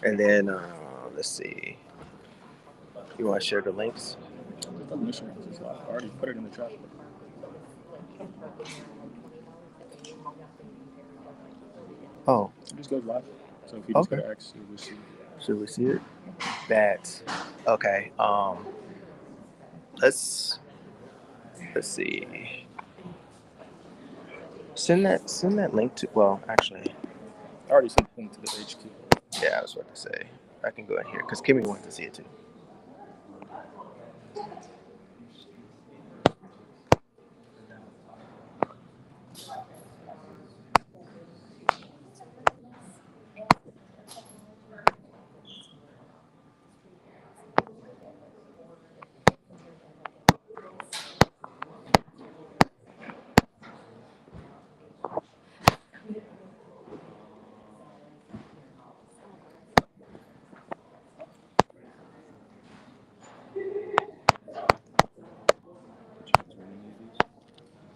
And then let's see. You want to share the links? Just let me share this live. I already put it in the chat. Oh, It just goes live. So if you just okay. go to X, you'll just see. Should we see it? That. Okay. Let's see. Send that link to. Well, actually, I already sent the link to the HQ. yeah, I was about to say I can go in here because Kimmy wanted to see it too.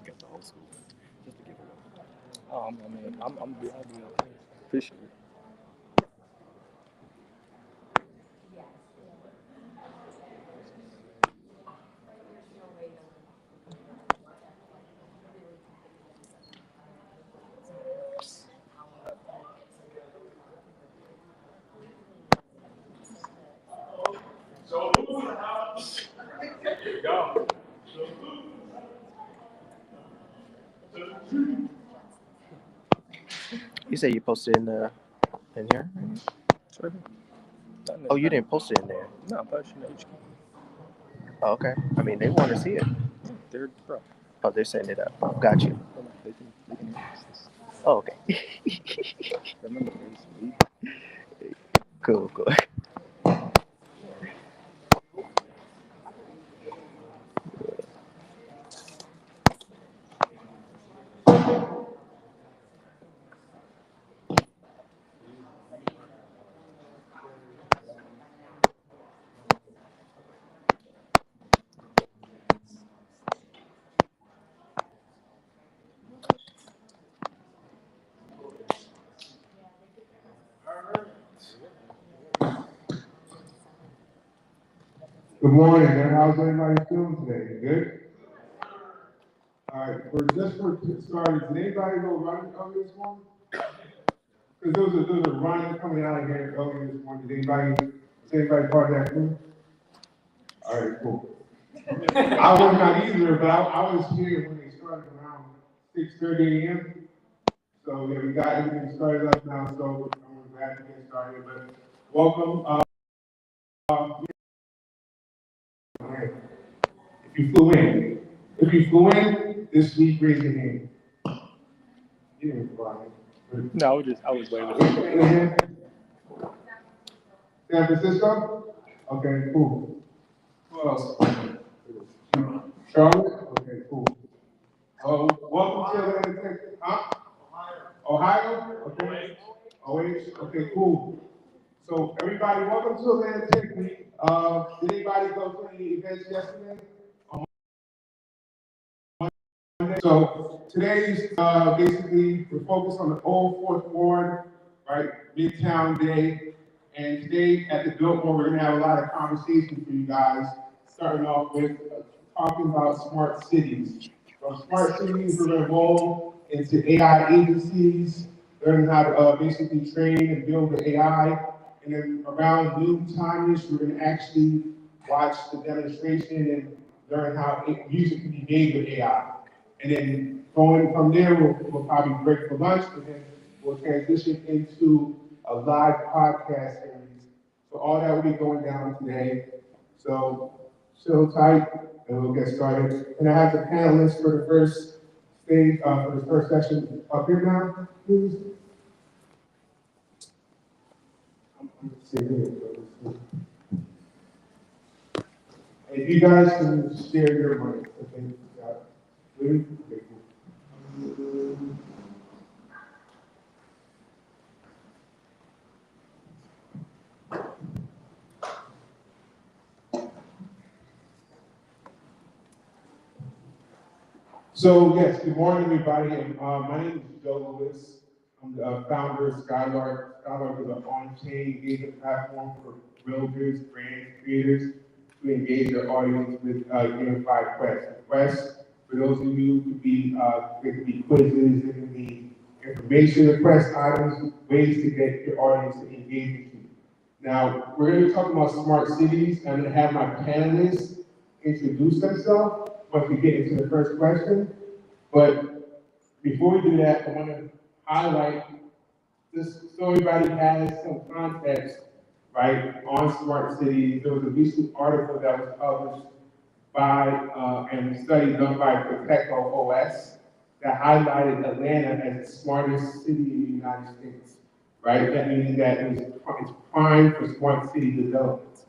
Got the old school. Just to give it away. Oh, I'll be okay. Appreciate it. Here we go. You say you posted in here? Sure. Oh, you didn't post it in there. No, I'm posting the HQ. Oh, okay. I mean, they want to see it. They're bro. Oh, they're setting it up. Got you. They can hear this. Oh, okay. Remember, there's Cool. Good morning, man. How's everybody feeling today? Good? All right, for starters, did anybody go running earlier this morning? Because there was a running coming out of here earlier this morning. Was anybody part of that group? All right, cool. I was not either, but I was here when they started around 6:30 a.m. So yeah, we got everything started up now, so I'm glad to get started. But welcome. If you flew in this week, raise your hand. You didn't fly. No, I was waving. San Francisco? Okay, cool. Who else? Charlotte? Okay, cool. Welcome to Atlanta, Texas. Huh? Ohio? Okay. OH? Okay, cool. So everybody, welcome to Atlanta, Texas. Did anybody go to any events yesterday? So today's basically we're focused on the Old Fourth Ward, right? Midtown Day. And today at the Biltmore, we're gonna have a lot of conversations for you guys, starting off with talking about smart cities. From smart cities, we're gonna roll into AI agencies, learn how to basically train and build the AI. And then around noon time-ish, we're gonna actually watch the demonstration and learn how music can be made with AI. And then going from there, we'll probably break for lunch, and then we'll transition into a live podcast series. So all that will be going down today. So chill tight, and we'll get started. And I have the panelists for the first stage, for the first session up here now, please. If you guys can share your mic, okay? Got it. Ready? Okay, cool. So yes, good morning, everybody. And my name is Joe Lewis. I'm the founder of Skylark. Skylark is an on-chain engagement platform for realtors, brands, creators to engage their audience with unified quests. Quests, for those of you, could be it could be quizzes, it could be information request items, ways to get your audience to engage with you. Now, we're going to be talking about smart cities. I'm going to have my panelists introduce themselves once we get into the first question. But before we do that, I want to highlight just so everybody has some context, right, on smart cities. There was a recent article that was published by and a study done by Protecto OS that highlighted Atlanta as the smartest city in the United States, right? That means that it's prime for smart city development,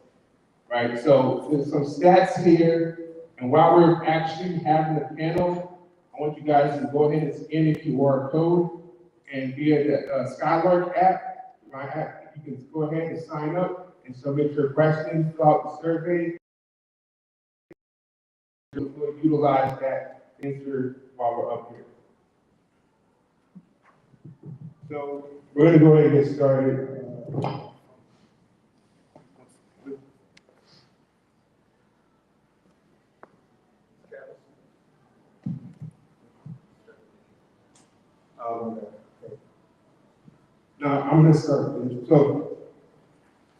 right? So there's some stats here, and while we're actually having the panel, I want you guys to go ahead and scan the QR code, and via the Skylark app, my app, you can go ahead and sign up and submit your questions, fill out the survey. We'll utilize that answer while we're up here. So we're going to go ahead and get started. No, I'm going to start. So,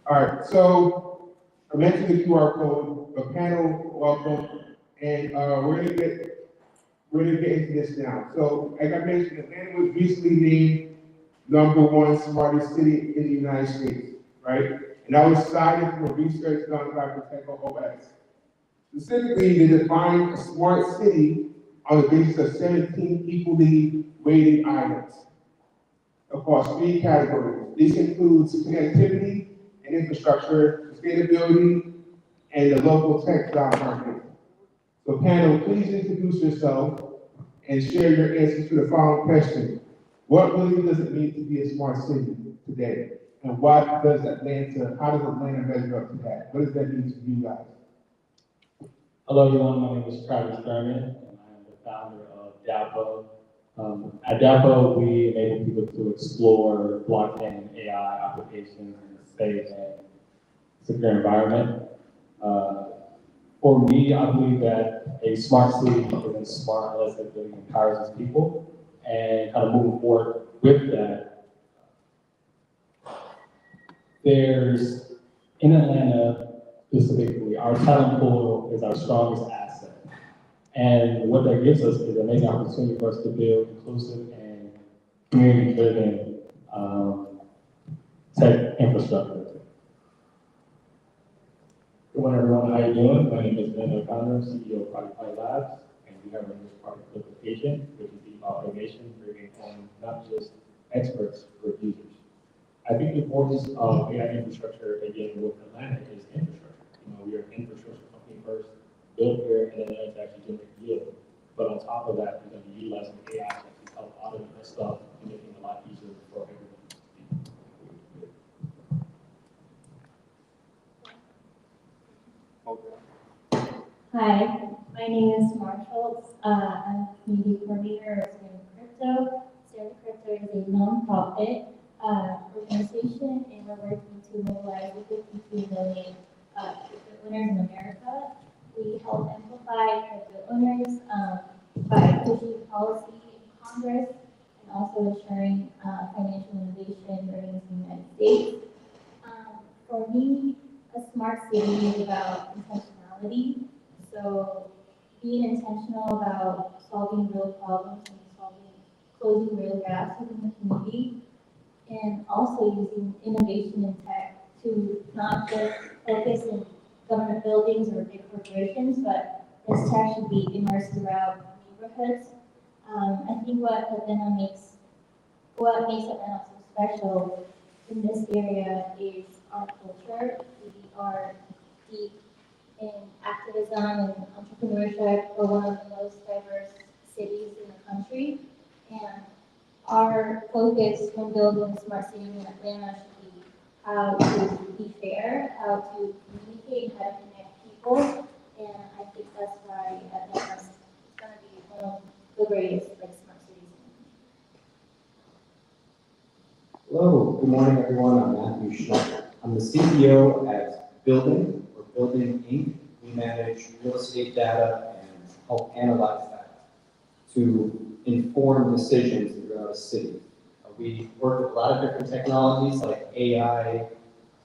all right. So I mentioned the QR code. The panel, welcome, and we're going to get into this now. So, like I mentioned, Atlanta was recently named #1 smartest city in the United States, right? And that was cited from research done by Protecto OS. Specifically, they defined a smart city on the basis of 17 equally weighted items across 3 categories. This includes connectivity and infrastructure, sustainability, and the local tech job market. So panel, please introduce yourself and share your answers to the following question. What really does it mean to be a smart city today? And how does Atlanta measure up to that? What does that mean to you guys? Hello everyone, my name is Travis Thurman, and I am the founder of DAPO. At DAPO, we enable people to explore blockchain and AI applications in a safe and secure environment. For me, I believe that a smart city isn't smart unless it really empowers its people. And kind of moving forward with that, there's, in Atlanta specifically, our talent pool is our strongest asset. And what that gives us is an amazing opportunity for us to build inclusive and community-driven tech infrastructure. Good morning, everyone. How you doing? My name is Ben O'Connor, CEO of Project Labs, and we have our newest product certification, which is the automation, bringing on not just experts, but users. I think the importance of AI infrastructure, again, with Atlanta is infrastructure. You know, we are an infrastructure company first, built here, and then it's actually generate yield. But on top of that, we're going to be utilizing AI to actually help automate that stuff and making it a lot easier for everyone. Hi, my name is Marshall. I'm community coordinator of Stand Crypto. Stand Crypto is a nonprofit organization, and we're working to mobilize the 52 million crypto owners in America. We help amplify crypto owners by pushing policy in Congress and also ensuring financial innovation burdens in the United States. For me, a smart city is about intentionality. So being intentional about solving real problems and closing real gaps within the community, and also using innovation in tech to not just focus in government buildings or big corporations, but this tech should be immersed throughout neighborhoods. I think what makes Atlanta so special in this area is our culture. We are deep in activism and entrepreneurship. We're one of the most diverse cities in the country, and our focus when building a smart city in Atlanta should be how to be fair, how to communicate, how to connect people, and I think that's why Atlanta is going to be one of the greatest smart cities in the country. good morning, everyone. I'm Matthew Schmuck. I'm the CEO at Building, or Building Inc. We manage real estate data and help analyze that to inform decisions throughout a city. We work with a lot of different technologies like AI,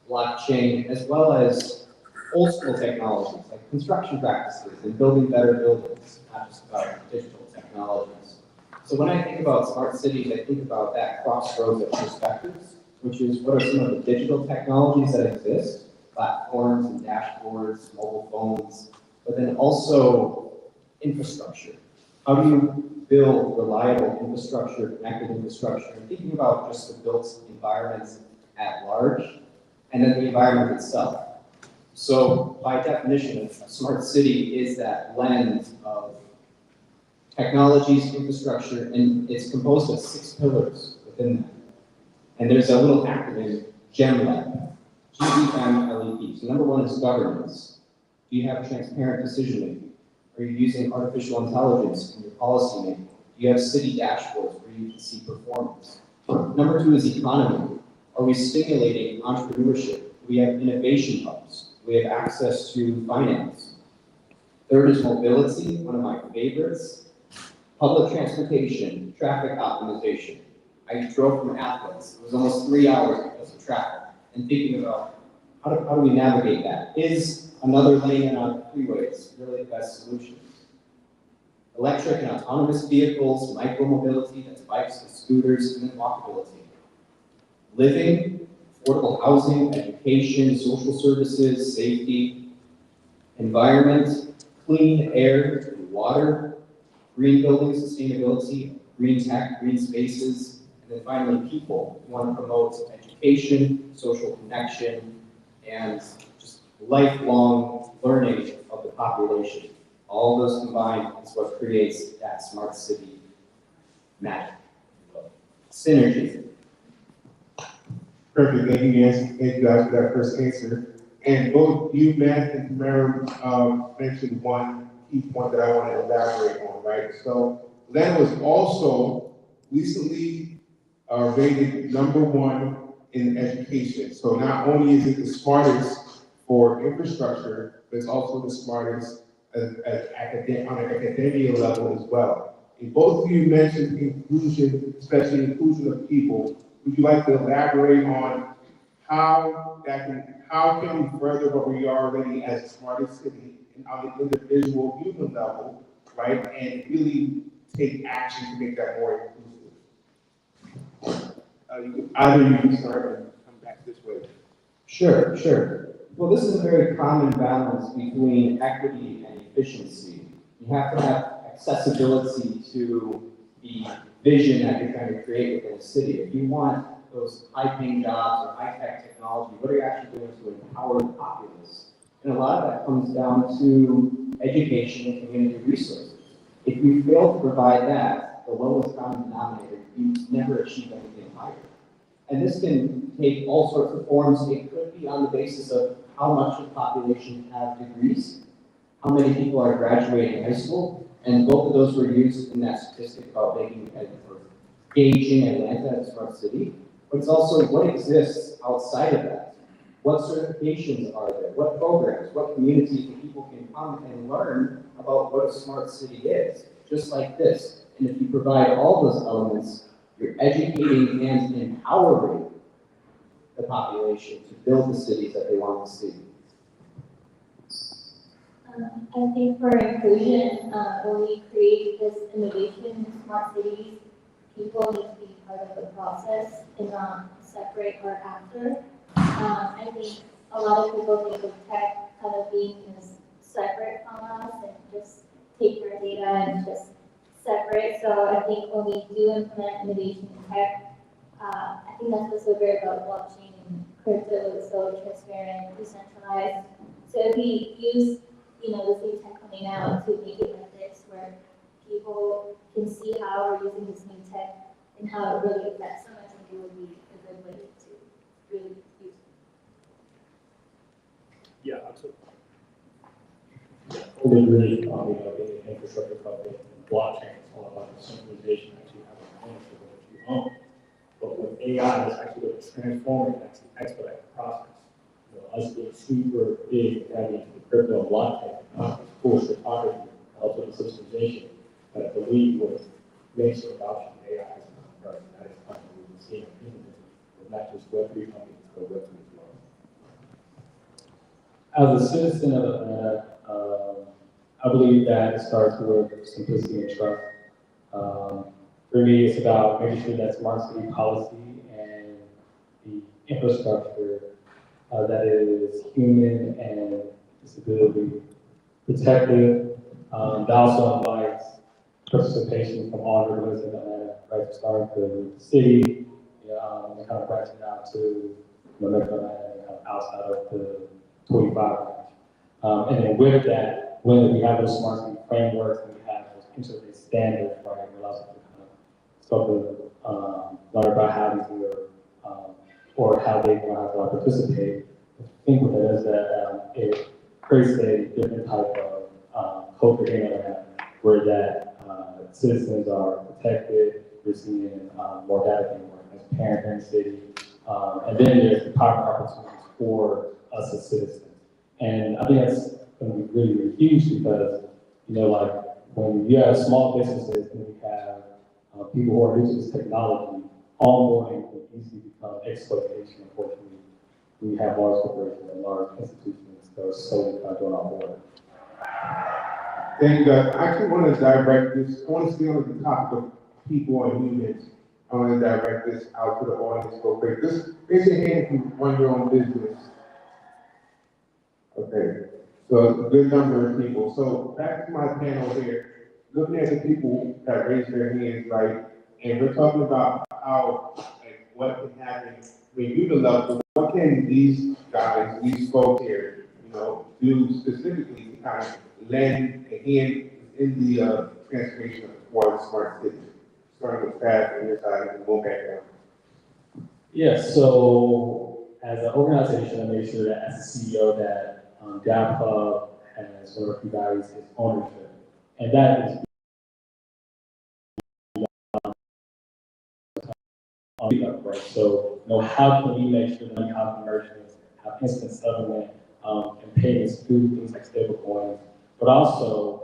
blockchain, as well as old school technologies like construction practices and building better buildings, not just about digital technologies. So when I think about smart cities, I think about that crossroads of perspectives, which is what are some of the digital technologies that exist, platforms and dashboards, mobile phones, but then also infrastructure. How do you build reliable infrastructure, connected infrastructure, and thinking about just the built environments at large, and then the environment itself. So by definition, a smart city is that blend of technologies, infrastructure, and it's composed of 6 pillars within that. And there's a little acronym, GEMLEP, GEMLEP. So number 1 is governance. Do you have transparent decision making? Are you using artificial intelligence in your policy making? Do you have city dashboards where you can see performance? Number 2 is economy. Are we stimulating entrepreneurship? Do we have innovation hubs? Do we have access to finance? Third is mobility, one of my favorites. Public transportation, traffic optimization. I drove from Athens. It was almost 3 hours because of traffic. And thinking about how do we navigate that? Is another lane on freeways really the best solution? Electric and autonomous vehicles, micromobility, that's bikes and scooters, and then walkability. Living, affordable housing, education, social services, safety, environment, clean air and water, green building sustainability, green tech, green spaces, and then finally people. We want to promote education, social connection, and just lifelong learning of the population. All those combined is what creates that smart city magic. Synergy. Perfect, thank you, Nancy. Thank you guys for that first answer. And both you, Matt, and Tamara mentioned one key point that I want to elaborate on, right? So Atlanta was also recently rated #1 in education. So not only is it the smartest for infrastructure, but it's also the smartest on an academia level as well. And both of you mentioned inclusion, especially inclusion of people. Would you like to elaborate on how can we further what we are already as the smartest city and on the individual human level, right? And really take action to make that more inclusive. Either you can start and come back this way. Sure. Well, this is a very common balance between equity and efficiency. You have to have accessibility to the vision that you're trying to create within a city. If you want those high-paying jobs or high-tech technology, what are you actually doing to empower the populace? And a lot of that comes down to education and community resources. If you fail to provide that, the lowest common denominator, you never achieve anything higher. And this can take all sorts of forms. It could be on the basis of how much of the population have degrees, how many people are graduating high school, and both of those were used in that statistic about making or gauging Atlanta as a smart city. But it's also what exists outside of that. What certifications are there? What programs? What communities where people can come and learn about what a smart city is? Just like this. And if you provide all those elements, you're educating and empowering the population to build the cities that they want to see. I think for inclusion, when we create this innovation in smart cities, people need to be part of the process and not separate or after. I think a lot of people think of tech kind of being this separate from us and just take their data and just separate. So I think when we do implement innovation in tech, I think that's what's so great about blockchain and crypto. It's so transparent, decentralized. So if we use, the same tech coming out to make it like this, where people can see how we're using this new tech and how it really affects them, I think it would be a good way to really use it. Yeah, absolutely. Totally agree. Being an infrastructure company, blockchain is all about the centralization, actually having ownership of what you own. But with AI, it's actually going to transforming that to expedite the process. You know, us being super big and heavy into the crypto and blockchain, cool cryptography, helps with the systemization, but I believe with mainstream adoption of AI is not right. That is something we've been seeing with not just Web3 companies, but Web2 as well. As a citizen of Atlanta, I believe that it starts with simplicity and trust. For me, it's about making sure that smart city policy and the infrastructure that is human and disability protective. That also invites participation from all residents in Atlanta, right? Starting with the city, and kind of branching out to Metro Atlanta and kind of outside of the 25 range. And then with that, when we have those smart city frameworks and we have those interface standards, right, it allows us to kind of start to learn about how these work or how they want to participate. The thing with it is that it creates a different type of culture in Atlanta where that citizens are protected, we're seeing more data being more transparent in the city, and then there's the power opportunities for us as citizens. And I think that's going to be really, really huge because, like when you have small businesses and you have people who are using this technology, onboarding can easily become exploitation, unfortunately. We have large corporations and large institutions that are solely kind of doing our board. Thank you, guys. I actually want to direct this, I want to stay on the topic of people and humans. I want to direct this out to the audience real quick. Just raise your hand if you run your own business. Okay, so a good number of people. So back to my panel here, looking at the people that raised their hands, right? And we're talking about how, like, what can happen when you develop, what can these guys, these folks here, do specifically to kind of lend a hand in the transformation for the smart city? Starting with Pat on your side and we'll back down. Yeah, so as an organization, I make sure that as a CEO that Down Hub has one of the values is ownership. And that is right. So, how can we make sure that we have merchants have instant settlement and payments through things like stable coins, but also,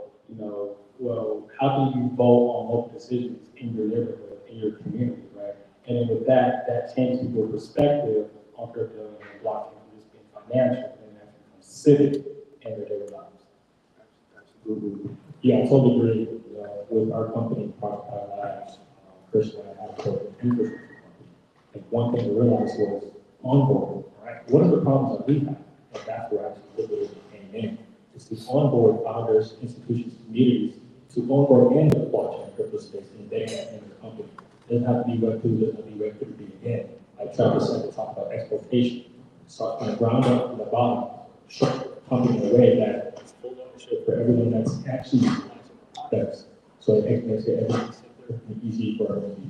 how can you vote on local decisions in your neighborhood, in your community, right? And then with that changes people's perspective on crypto and blockchain from just being financial and that becomes civic in their daily lives. Absolutely. Yeah, I totally agree with our company, Product Labs, Christian and Apple, infrastructure. And one thing to realize was onboarding, right? What are the problems that we have? And that's where actually Liberty came in. Is to onboard founders, institutions, communities to onboard in the blockchain crypto space and they have in their company. It doesn't have to be Web2, it doesn't have to be Web3 again. Like Travis said, we talk about exploitation. Start from the ground up from the bottom, structure the company in a way that it's full ownership for everyone that's actually utilizing the products. So it makes it everything simpler and easy for everyone to use.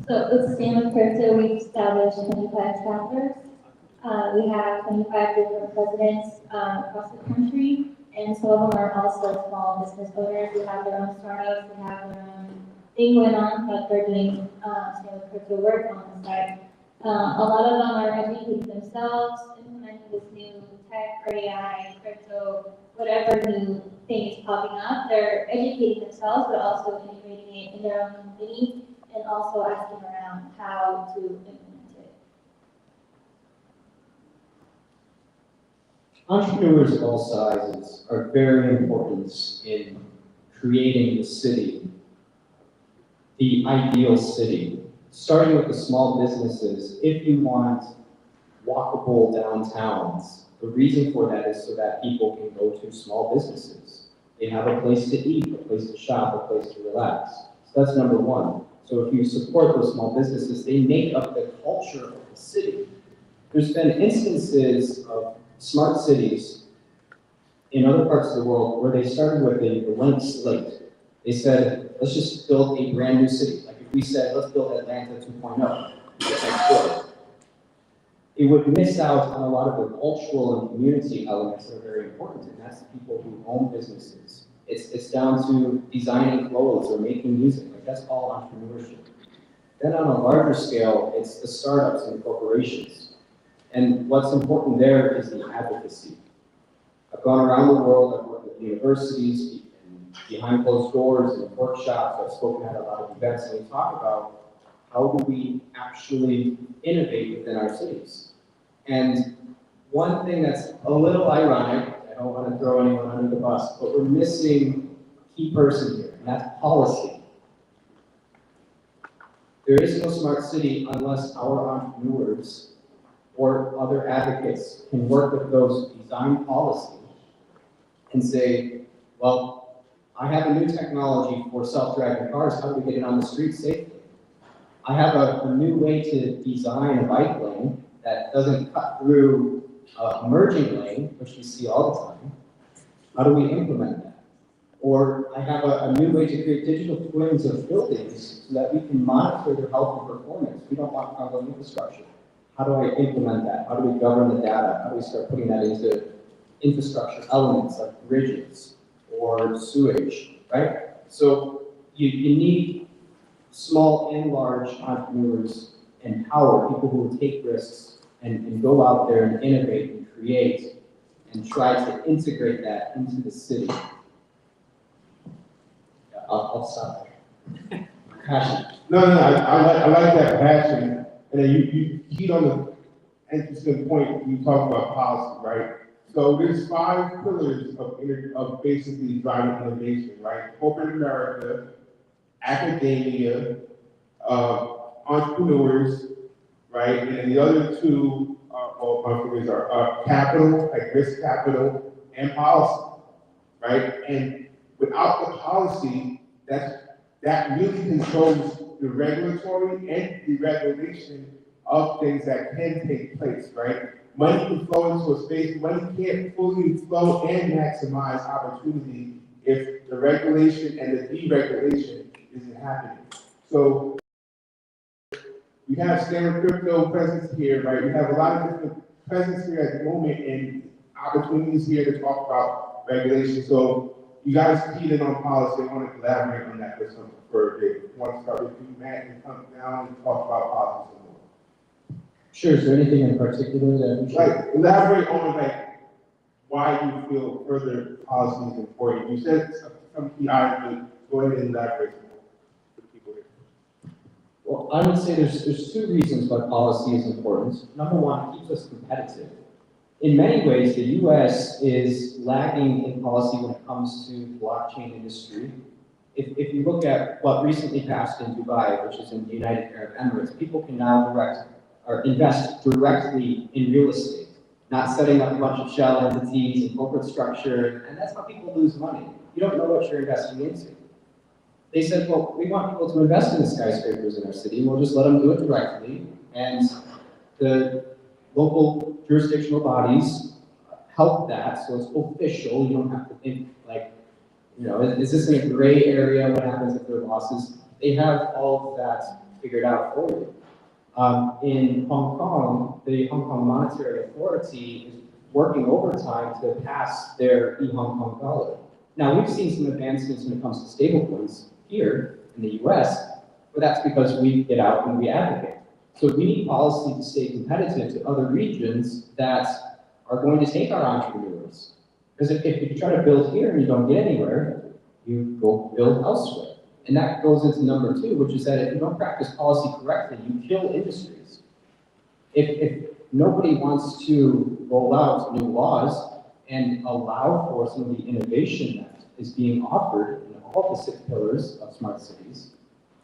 So with Stand with Crypto, we've established 25 chapters. We have 25 different presidents across the country, and some of them are also small business owners who have their own startups, who have their own thing going on, but they're doing Stand with Crypto work on the side. A lot of them are educating themselves, implementing this new tech, or AI, crypto, whatever new thing is popping up. They're educating themselves, but also integrating it in their own community, and also asking around how to implement it. Entrepreneurs of all sizes are very important in creating the city, the ideal city. Starting with the small businesses, if you want walkable downtowns, the reason for that is so that people can go to small businesses. They have a place to eat, a place to shop, a place to relax. So that's number one. So if you support those small businesses, they make up the culture of the city. There's been instances of smart cities in other parts of the world where they started with a blank slate. They said, let's just build a brand new city. Like if we said, let's build Atlanta 2.0, it would miss out on a lot of the cultural and community elements that are very important, and that's the people who own businesses. It's down to designing clothes or making music. Like that's all entrepreneurship. Then on a larger scale, it's the startups and corporations. And what's important there is the advocacy. I've gone around the world, I've worked with universities, and behind closed doors and workshops, I've spoken at a lot of events, and we talk about how do we actually innovate within our cities. And one thing that's a little ironic, I don't want to throw anyone under the bus, but we're missing a key person here, and that's policy. There is no smart city unless our entrepreneurs or other advocates can work with those design policy and say, well, I have a new technology for self-driving cars, how do we get it on the street safely? I have a new way to design a bike lane that doesn't cut through a merging lane, which we see all the time. How do we implement that? Or I have a new way to create digital twins of buildings so that we can monitor their health and performance. We don't want crumbling infrastructure. How do I implement that? How do we govern the data? How do we start putting that into infrastructure elements like bridges or sewage, right? So you need small and large entrepreneurs and power, people who will take risks and go out there and innovate and create and try to integrate that into the city. I'll stop there. Passion. No, I like that passion, and then you hit on the interesting point. You talk about policy, right? So there's 5 pillars of basically driving innovation, right? Corporate America, academia, entrepreneurs, right? And then the other 2, entrepreneurs are capital, like risk capital, and policy, right? And without the policy, that really controls the regulatory and the regulation of things that can take place, right? Money can flow into a space, money can't fully flow and maximize opportunity if the regulation and the deregulation isn't happening. So we have Stanford Crypto presence here, right? We have a lot of different presence here at the moment and opportunities here to talk about regulation. So you guys keyed in on policy. I want to elaborate on that for a bit. I want to start with you, Matt, and come down and talk about policy some more. Sure, is there anything in particular that we should? Like, elaborate on why you feel further policy is important. You said some key items, but go ahead and elaborate more for the people here. Well, I would say there's 2 reasons why policy is important. Number one, it keeps us competitive. In many ways, the U.S. is lagging in policy when it comes to blockchain industry. If you look at what recently passed in Dubai, which is in the United Arab Emirates, people can now invest directly in real estate, not setting up a bunch of shell entities and corporate structure, and that's how people lose money. You don't know what you're investing into. They said, well, we want people to invest in the skyscrapers in our city, and we'll just let them do it directly, and the local jurisdictional bodies help that, so it's official. You don't have to think like, is this in a gray area? What happens if there are losses? They have all of that figured out for you. In Hong Kong, the Hong Kong Monetary Authority is working overtime to pass their e-Hong Kong dollar. Now, we've seen some advancements when it comes to stablecoins here in the US, but that's because we get out and we advocate. So we need policy to stay competitive to other regions that are going to take our entrepreneurs. Because if you try to build here and you don't get anywhere, you go build elsewhere. And that goes into number 2, which is that if you don't practice policy correctly, you kill industries. If nobody wants to roll out new laws and allow for some of the innovation that is being offered in all the 6 pillars of smart cities,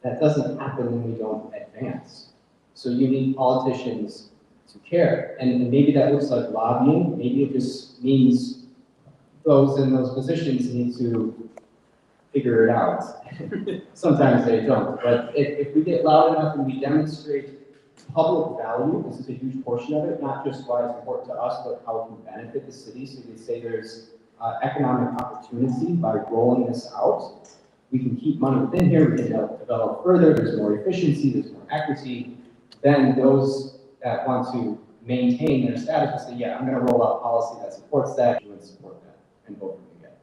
that doesn't happen when we don't advance. So you need politicians to care. And maybe that looks like lobbying. Maybe it just means those in those positions need to figure it out. Sometimes they don't. But if we get loud enough and we demonstrate public value, this is a huge portion of it, not just why it's important to us, but how it can benefit the city. So they say there's economic opportunity by rolling this out. We can keep money within here, we can develop further, there's more efficiency, there's more accuracy. Then those that want to maintain their status will say, yeah, I'm going to roll out policy that supports that, you would support that, and vote for me again.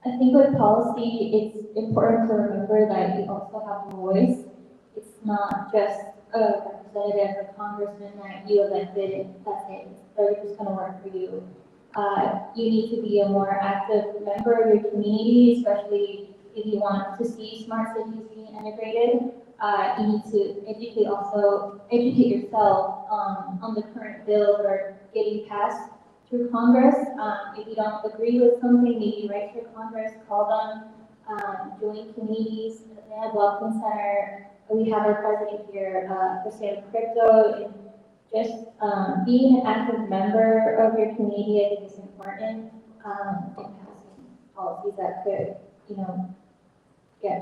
I think with policy, it's important to remember that you also have a voice. It's not just a representative or congressman that you elected and that's it. They're just gonna work for you. You need to be a more active member of your community, especially if you want to see smart cities being integrated. You need to educate yourself on the current bills that are getting passed through Congress. If you don't agree with something, maybe write to your Congress, call them, join committees, the Welcome Center. We have our president here, for State of Crypto, and just being an active member of your community, I think is important, and passing policies that could,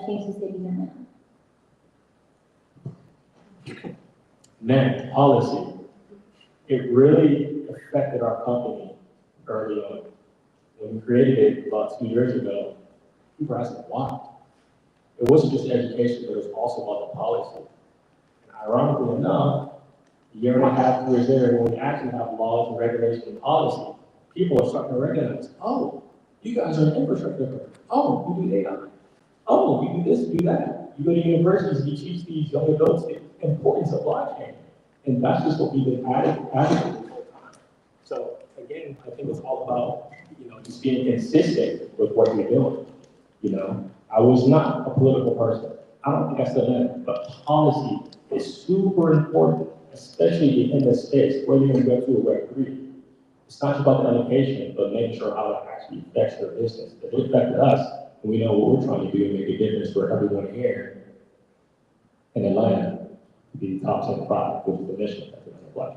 change the city and Now, policy. It really affected our company early on. When we created it about 2 years ago, people were asking why. It wasn't just education, but it was also about the policy. And ironically enough, a year and a half, 2 years later, when we actually have laws and regulations and policy, people are starting to recognize, oh, you guys are an infrastructure. Oh, you do AI. Oh, you do this, do that. You go to universities, you teach these young adults the importance of blockchain. And that's just what we've been adding the whole time. So again, I think it's all about, just being consistent with what you're doing. I was not a political person. I don't think I still am, but policy is super important, especially in the space, whether you're going to go to a Web3. It's not just about the education, but making sure how it actually affects their business. If it affected us, and we know what we're trying to do and make a difference for everyone here in Atlanta, to be top 25, which is the mission of the Black.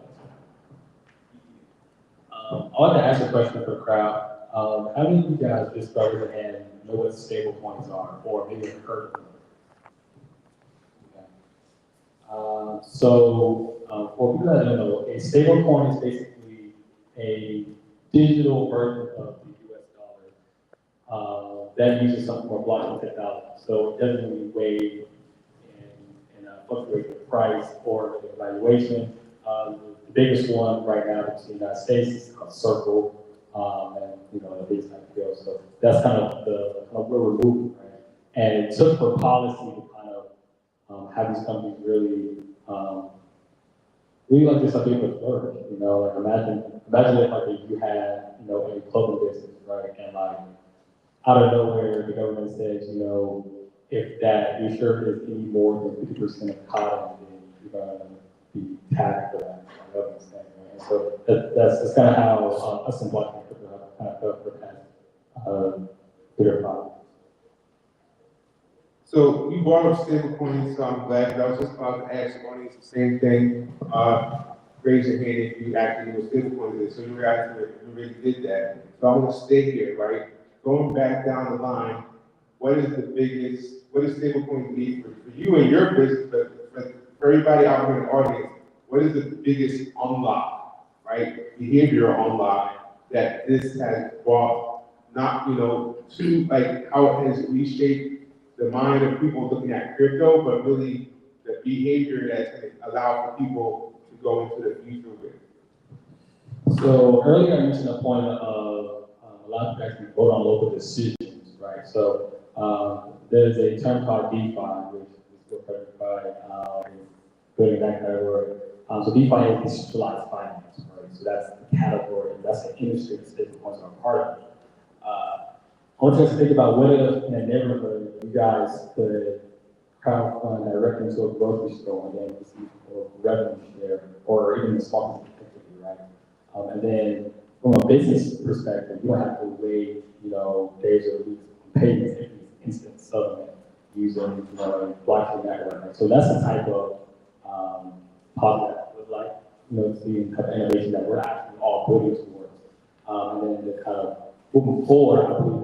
I want to ask a question for the crowd. How many of you guys just started your hand know what stable coins are, or maybe have heard of them? Okay. For people that don't know, a stable coin is basically a digital version of the US dollar that uses some form of blockchain technology. So it doesn't really weigh and fluctuate the price or the valuation. The biggest one right now in the United States is called Circle. And these type of deals. So that's kind of where we're moving, right? And it took for policy to kind of have these companies really like this something to flourish. Like imagine if you had a clothing business, right? And like out of nowhere the government says, if your shirt is any more than 50% of cotton, then you're gonna be taxed for that. Right? And so that's kind of how us in Black kind of felt for the past bigger problem. So you brought up stablecoins, so I'm glad. I was just about to ask Barney the same thing. Raise your hand if you actually know what stablecoins is. So you already did that. So I want to stay here, right? Going back down the line, what is stablecoins need for you and your business, but for everybody out here in the audience, what is the biggest unlock, right? Behavioral unlock that this has brought, not, to like how it has reshaped the mind of people looking at crypto, but really the behavior that's going to allow for people to go into the future with. So earlier I mentioned the point of a lot of guys vote on local decisions, right? So there's a term called DeFi, which is covered by building that category. So DeFi is decentralized finance, right? So that's the category, that's the industry that stablecoins are part of. I want you guys to think about what if in a neighborhood you guys could crowdfund directly into a grocery store and then receive a revenue share, or even a small business, right? And then from a business perspective, you don't have to wait, days or weeks on payments if it's instant settlement using, blockchain network. Right? So that's the type of policy that would like, the type of innovation that we're actually all building towards. And then the kind of moving forward, I believe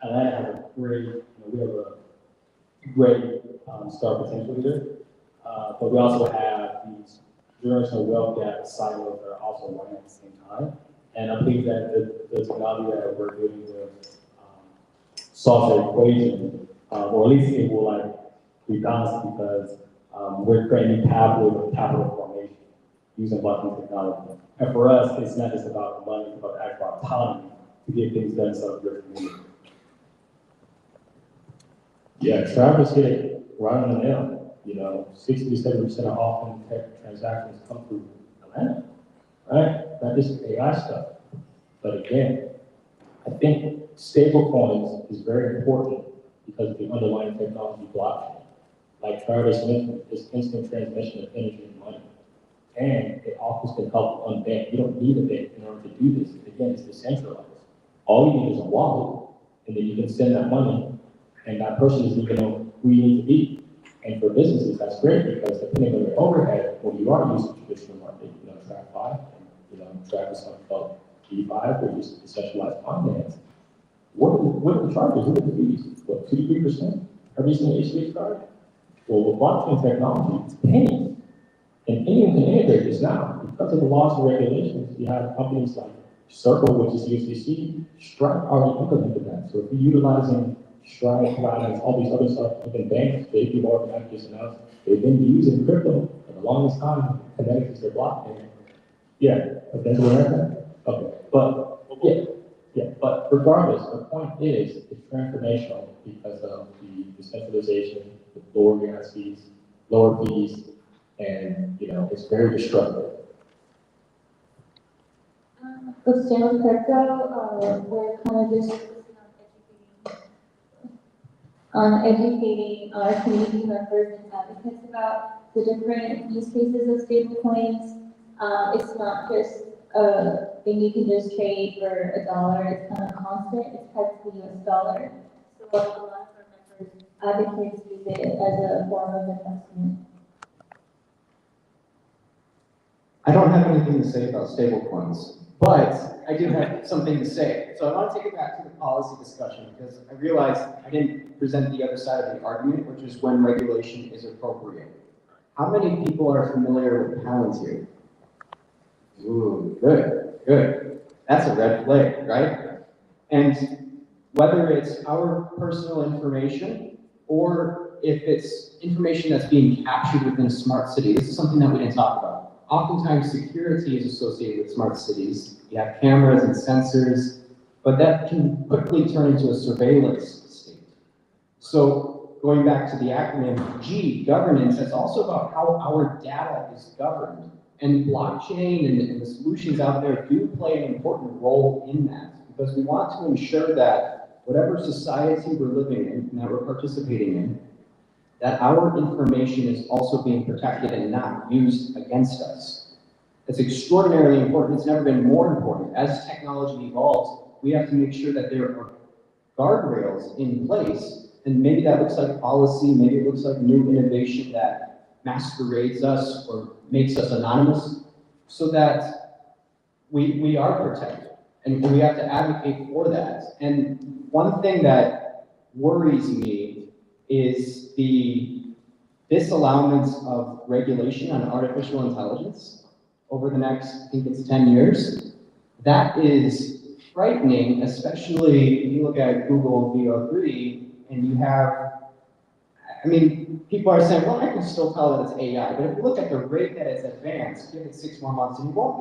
Atlanta has a great, we have a great star potential here, but we also have these generational wealth gap silos that are also running at the same time. And I believe that the technology that we're doing to solve that equation, or at least it will be balanced because we're creating pathways of capital formation using blockchain technology. And for us, it's not just about the money, it's about the actual autonomy to get things done so good. Yeah, Travis hit it right on the nail. 60 to 70% of all fintech transactions come through Atlanta, right? Not just AI stuff. But again, I think stablecoins is very important because of the underlying technology blockchain. Like Travis mentioned, it's instant transmission of energy and money. And it also can help unbank. You don't need a bank in order to do this. Again, it's decentralized. All you need is a wallet, and then you can send that money, and that person doesn't even know who you need to be. And for businesses, that's great because depending on your overhead, when you are using traditional market, TradFi, and Travis talked about DeFi, or just decentralized finance. What are the charges? What are the fees? What, 2 to 3% every single ACH card? Well, with blockchain technology, it's pennies. And anyone can integrate this now. Because of the laws and regulations, you have companies like Circle, which is USDC, Stripe already implemented that. So if you're utilizing Stripe, Binance, all these other stuff, even banks, JP Morgan, just announced, they've been using crypto for the longest time. Connected to their blockchain. Yeah, okay, so okay, but but regardless, the point is it's transformational because of the decentralization, the lower gas fees, lower fees, and it's very destructive. With Stanley Crypto, we're kind of just educating our community members and advocates about the different use cases of stablecoins. It's not just a thing you can just trade for $1. It's kind of constant. It's pegged to the US dollar. So a lot of our members, advocates use it as a form of investment. I don't have anything to say about stablecoins, but I do have something to say. So I want to take it back to the policy discussion because I realized I didn't present the other side of the argument, which is when regulation is appropriate. How many people are familiar with Palantir? Ooh, good. That's a red flag, right? And whether it's our personal information or if it's information that's being captured within a smart city, this is something that we didn't talk about. Oftentimes, security is associated with smart cities. You have cameras and sensors, but that can quickly turn into a surveillance state. So going back to the acronym G, governance, that's also about how our data is governed. And blockchain and the solutions out there do play an important role in that because we want to ensure that whatever society we're living in and that we're participating in, that our information is also being protected and not used against us. It's extraordinarily important. It's never been more important. As technology evolves, we have to make sure that there are guardrails in place, and maybe that looks like policy, maybe it looks like new innovation that masquerades us or makes us anonymous, so that we are protected, and we have to advocate for that. And one thing that worries me is the disallowance of regulation on artificial intelligence over the next, I think it's 10 years. That is frightening, especially if you look at Google VO3 and you have, people are saying, well, I can still tell that it's AI, but if you look at the rate that it's advanced, give it 6 more months and you won't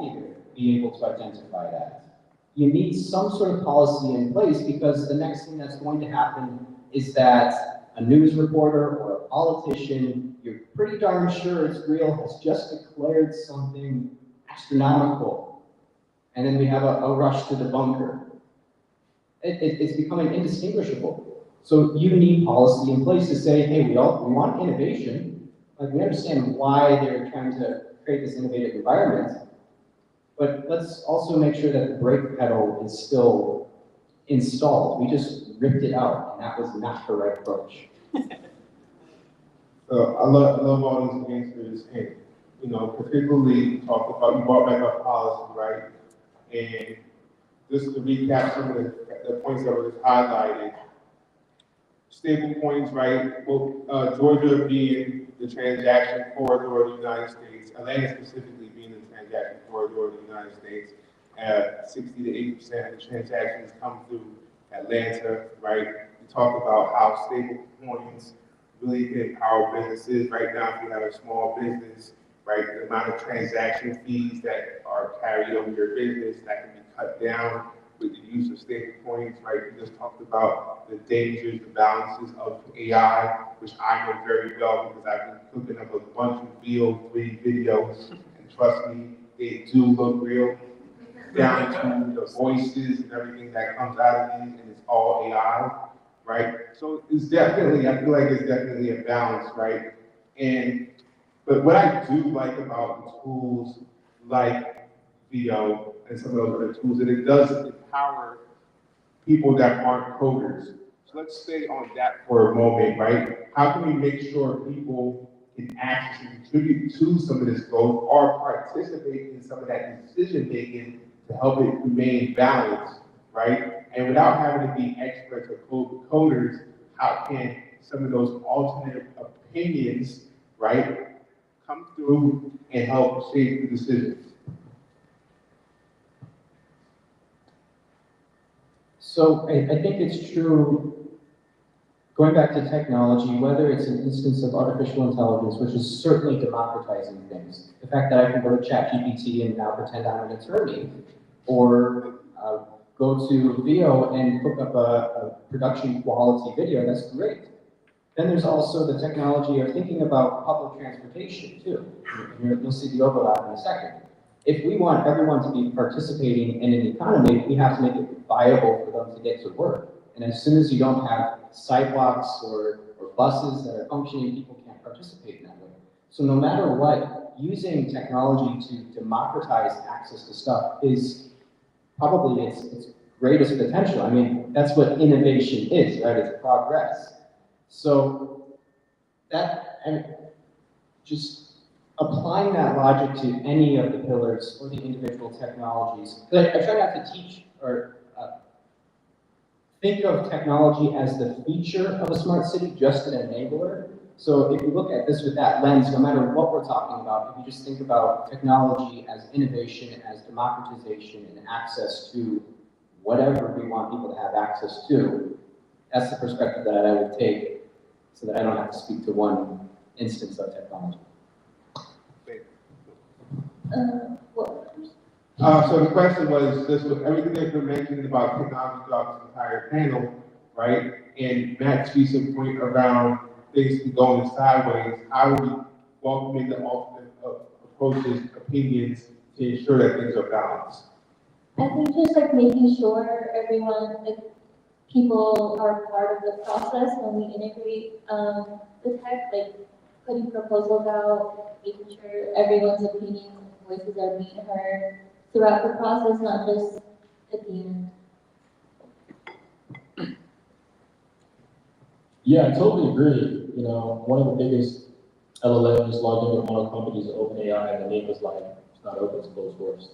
be able to identify that. You need some sort of policy in place because the next thing that's going to happen is that a news reporter or a politician, you're pretty darn sure it's real, has just declared something astronomical. And then we have a rush to the bunker. It's becoming indistinguishable. So you need policy in place to say, hey, we want innovation. Like, we understand why they're trying to create this innovative environment. But let's also make sure that the brake pedal is still installed. We just ripped it out, and that was not the right approach. So I love all these answers, and particularly you brought back up policy, right? And just to recap some of the points that were just highlighted, stable coins, right? Well, Georgia being the transaction corridor of the United States, Atlanta specifically being the transaction corridor of the United States, 60 to 80% of the transactions come through Atlanta, right? We talked about how stable coins really can empower businesses. Right now, if you have a small business, right, the amount of transaction fees that are carried over your business, that can be cut down with the use of stable coins, right? We just talked about the dangers, the balances of AI, which I know very well because I've been cooking up a bunch of VO3 videos, and trust me, they do look real, down to the voices and everything that comes out of these, and it's all AI, right? So it's definitely, I feel like it's definitely a balance, right? But what I do like about the tools like VO and some of those other tools, that it does empower people that aren't coders. So let's stay on that for a moment, right? How can we make sure people can access and contribute to some of this growth or participate in some of that decision making to help it remain balanced, right? And without having to be experts or coders, how can some of those alternate opinions, right, come through and help shape the decisions? So I think it's true, going back to technology, whether it's an instance of artificial intelligence, which is certainly democratizing things. The fact that I can go to ChatGPT and now pretend I'm an attorney, or go to VO and hook up a production quality video, that's great. Then there's also the technology of thinking about public transportation too. You'll see the overlap in a second. If we want everyone to be participating in an economy, we have to make it viable for them to get to work. And as soon as you don't have sidewalks or buses that are functioning, people can't participate in that way. So no matter what, using technology to democratize access to stuff is probably its greatest potential. I mean, that's what innovation is, right? It's progress. So that, and just applying that logic to any of the pillars or the individual technologies. I try not to teach or think of technology as the feature of a smart city, just an enabler. So if you look at this with that lens, no matter what we're talking about, if you just think about technology as innovation, as democratization and access to whatever we want people to have access to, that's the perspective that I would take so that I don't have to speak to one instance of technology. So the question was, just with everything that you're mentioning about technology throughout this entire panel, right? And Matt's recent point around things going sideways, how are we welcoming the alternate approaches, opinions to ensure that things are balanced? I think just like making sure everyone, like people are part of the process when we integrate the tech, like putting proposals out, making sure everyone's opinions and voices are being heard throughout the process, not just at the end. Yeah, I totally agree. You know, one of the biggest LLMs logged into one of the companies is OpenAI, and the name was like, it's not open, it's closed source.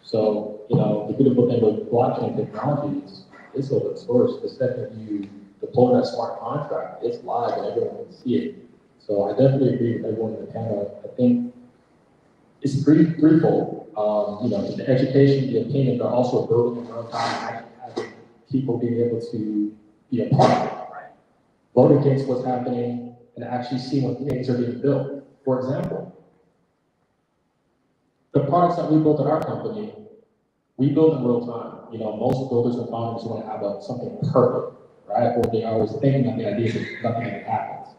So, you know, the beautiful thing with blockchain technology is it's open source. The second you deploy that smart contract, it's live and everyone can see it. So I definitely agree with everyone in the panel. I think it's threefold. You know, the education, the opinion, but also building in real time, having people being able to be a part of it, right? Voting against what's happening and actually seeing what things are being built. For example, the products that we built at our company, we build in real time. You know, most builders and founders want to have something perfect, right? Or they're always thinking of the idea that nothing ever happens.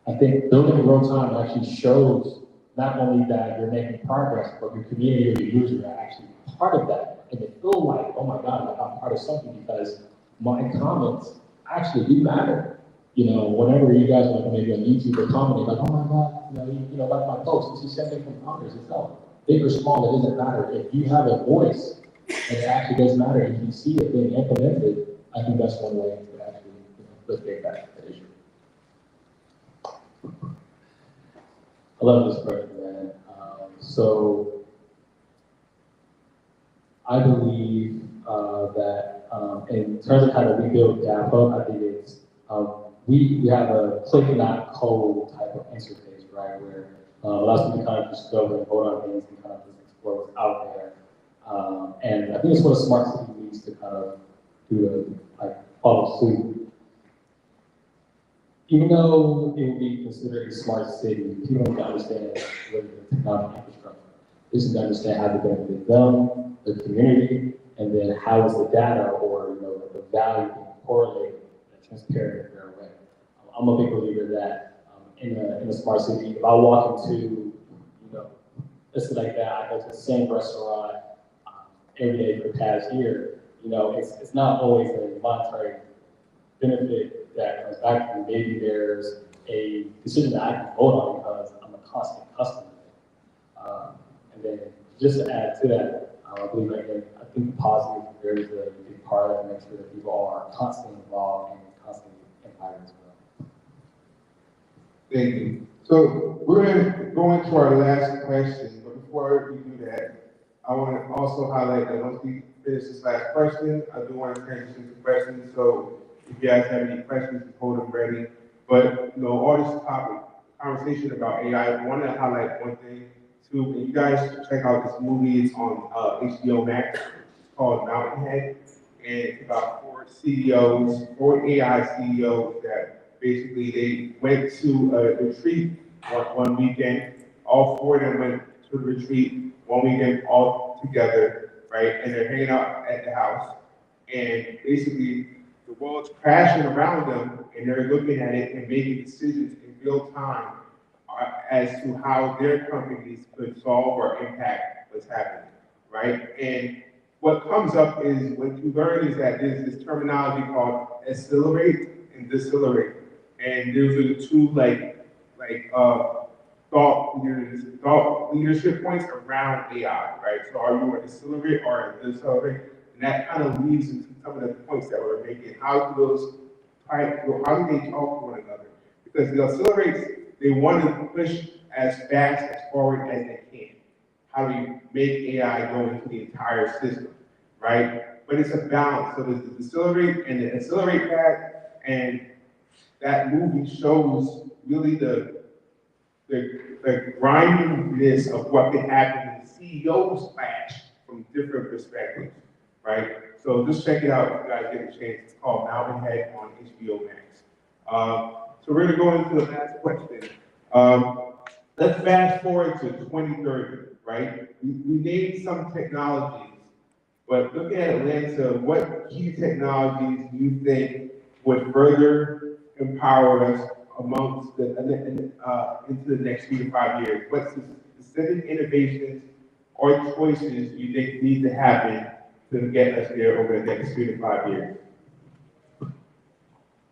I think building in real time actually shows not only that you're making progress, but your community or your users are actually part of that. And they feel like, oh my God, like I'm part of something because my comments actually do matter. You know, whenever you guys like maybe on YouTube or commenting, like, oh my God, you know, like my post, you see something from founders itself. Big or small, it doesn't matter. If you have a voice, and it actually does matter, and you can see it being implemented, I think that's one way to actually let's get back to the issue. I love this question, man. So I believe that in terms of how to rebuild DAPO, I think it's we have a click not code type of interface, right, where allows people to kind of just go and vote on things and kind of just explore what's out there. And I think it's what a smart city needs to kind of do to like follow suit. Even though it would be considered a smart city, people need to understand what the technology infrastructure. They need to understand how to benefit them, the community, And then how is the data or the value being correlated in a transparent and fair way? I'm a big believer that in a smart city, if I walk into, let's say like that, I go to the same restaurant every day for the past year, it's not always a monetary benefit that comes back to me. Maybe there's a decision that I can vote on because I'm a constant customer. And then just to add to that, I believe again, I think positive is a big part of it, make sure that people are constantly involved and constantly empowered as well. Thank you. So we're going to go into our last question, but before we do that, I want to also highlight that once we finish this last question, I do want to transition to questions. So if you guys have any questions, hold them ready. But all this topic, conversation about AI, I want to highlight one thing too. And you guys should check out this movie. It's on HBO Max. It's called Mountainhead, and it's about four AI CEOs that basically they went to a retreat one weekend. All four of them went to the retreat one weekend all together, right? And they're hanging out at the house, and basically the world's crashing around them, and they're looking at it and making decisions in real time as to how their companies could solve or impact what's happening, right? And what comes up is, what you learn is that there's this terminology called accelerate and decelerate. And those are the two thought leadership points around AI, right? So are you an accelerate or a decelerate? And that kind of leads into some of the points that we're making. How do they talk to one another? Because the accelerates, they want to push as fast as forward as they can. How do you make AI go into the entire system, right? But it's a balance. So there's the decelerate and the accelerate path, and that movie shows really the grindiness of what can happen when the CEOs clash from different perspectives, right? So just check it out if you guys get a chance. It's called Mountainhead on HBO Max. So we're gonna go into the last question. Let's fast forward to 2030, right? We named some technologies, but looking at Atlanta, what key technologies do you think would further empower us amongst into the next 3 to 5 years? What specific innovations or choices do you think need to happen to get us there over the next 3 to 5 years?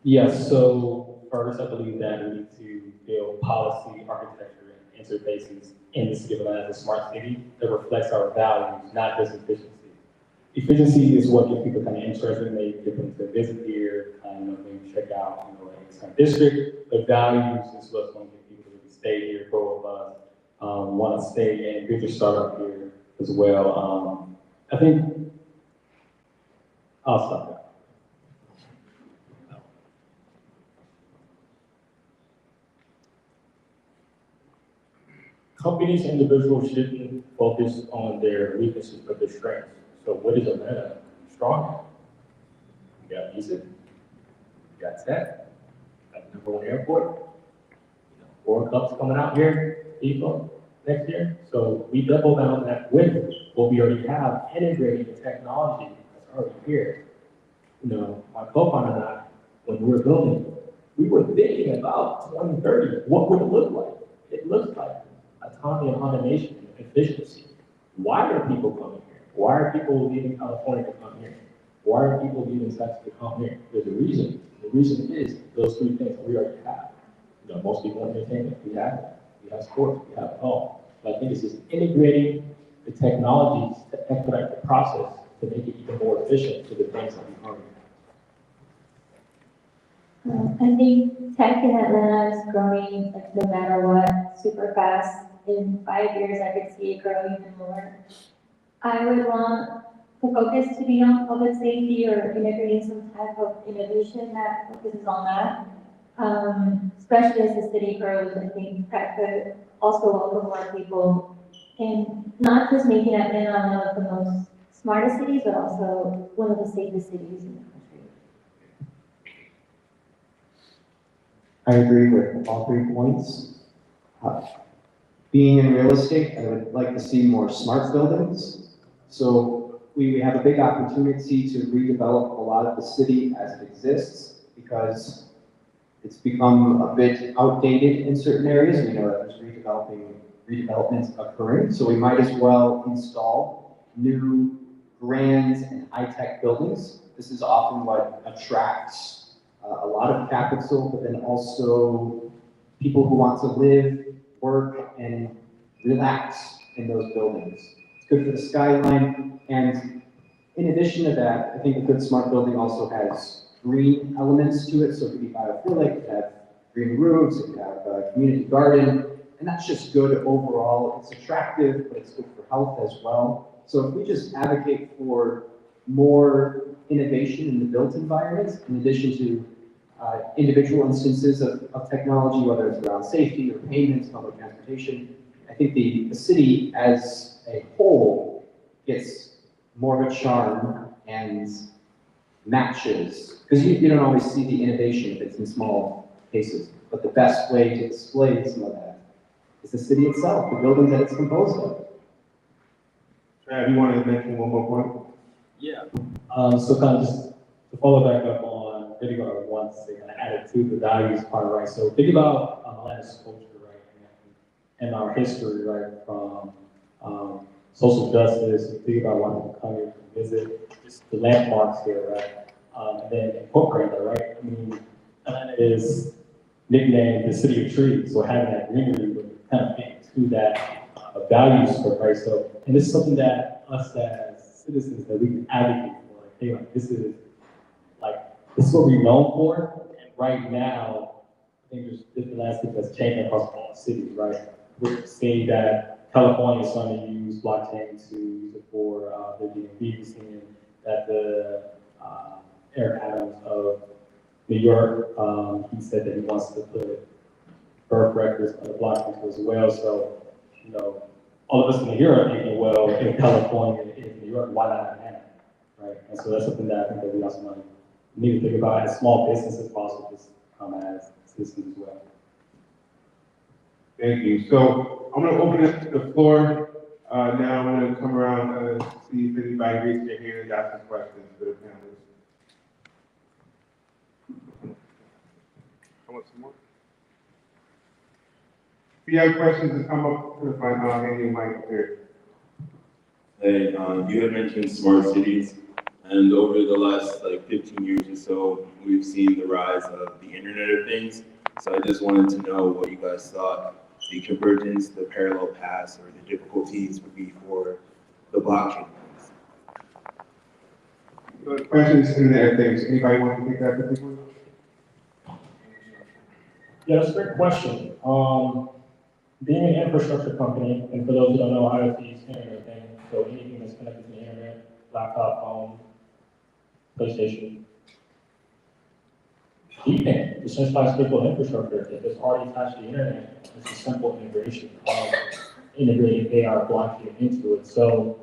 Yes, so first I believe that we need to build policy, architecture, and interfaces in the city of Atlanta as a smart city that reflects our values, not just efficiency. Efficiency is what gets people kind of interested, and they get them to visit here, kind of maybe check out, this kind of district. The values is what's going to get people to really stay here, grow with us, want to stay and build a startup here as well. I think I'll stop there. Companies and individuals shouldn't focus on their weaknesses but their strengths. So what is Atlanta strong at? You got music, you got tech, you got the number 1 airport, 4 clubs coming out here, people next year. So we double down that with what we already have, integrating the technology that's already here. My co-founder and I, when we were building, we were thinking about 2030, what would it look like? It looks like autonomy and automation and efficiency. Why are people coming here? Why are people leaving California to come here? Why are people leaving Texas to come here? There's a reason. The reason is those 3 things we already have. Most people want entertainment. We have that. We have sports. We have home. But I think it's just integrating the technologies to expedite the process to make it even more efficient to the things that we already have. I think tech in Atlanta is growing no matter what, super fast. In 5 years, I could see it grow even more. I would want the focus to be on public safety or integrating some type of innovation that focuses on that. Especially as the city grows, I think that could also welcome more people and not just making Atlanta one of the most smartest cities, but also one of the safest cities in the country. I agree with all 3 points. Being in real estate, I would like to see more smart buildings. So we have a big opportunity to redevelop a lot of the city as it exists because it's become a bit outdated in certain areas. We know that there's redevelopments occurring, so we might as well install new grand and high-tech buildings. This is often what attracts a lot of capital, but then also people who want to live, work, and relax in those buildings. It's good for the skyline, and in addition to that, I think a good smart building also has green elements to it, so it could be biophilic, it could have green roofs, it could have a community garden, and that's just good overall. It's attractive, but it's good for health as well. So if we just advocate for more innovation in the built environment, in addition to individual instances of technology, whether it's around safety or payments, public transportation, I think the city as a whole gets more of a charm and matches, because you don't always see the innovation if it's in small cases, but the best way to display some of that is the city itself, the buildings that it's composed of. Trav, you want to mention one more point? Yeah. So kind of just to follow back up on really what I want to say, kind of added to the values part, right? So think about Atlanta's culture, right, and our history, right, from social justice. Think about wanting to come here to visit, just the landmarks here, right? And then incorporate that, right? I mean, Atlanta is nicknamed the city of trees, so having that greenery would kind of fit to that values for, right? So, and this is something that us as citizens that we can advocate for. Like, hey, like this is what we're known for. And right now, I think there's different landscape that's changing across all cities, right? We're seeing that California is starting to use blockchain to use it for their DMV. We're seeing that the Eric Adams of New York, he said that he wants to put birth records on the blockchain as well. So, you know, all of us in Europe are thinking, well, if California is New York, why not Atlanta, right? And so that's something that I think that we also need to think about as small businesses, but also just as citizens as well. Thank you. So I'm going to open it to the floor. Now I'm going to come around to see if anybody raised their hand and got some questions for the panelists. I want some more. If you have questions, just come up to the front. I'll hand you a mic up here. Hey, you had mentioned smart cities, and over the last 15 years or so, we've seen the rise of the Internet of Things. So I just wanted to know what you guys thought the convergence, the parallel paths, or the difficulties would be for the blockchain. So the questions in there, things. Anybody want to take that particular? Yeah, that's a great question. Being an infrastructure company, and for those who don't know, IoT is everything. So anything that's connected to the internet, laptop, phone, PlayStation, VPN, decentralized critical infrastructure, if it's already attached to the internet, it's a simple integration of integrating AR blockchain into it. So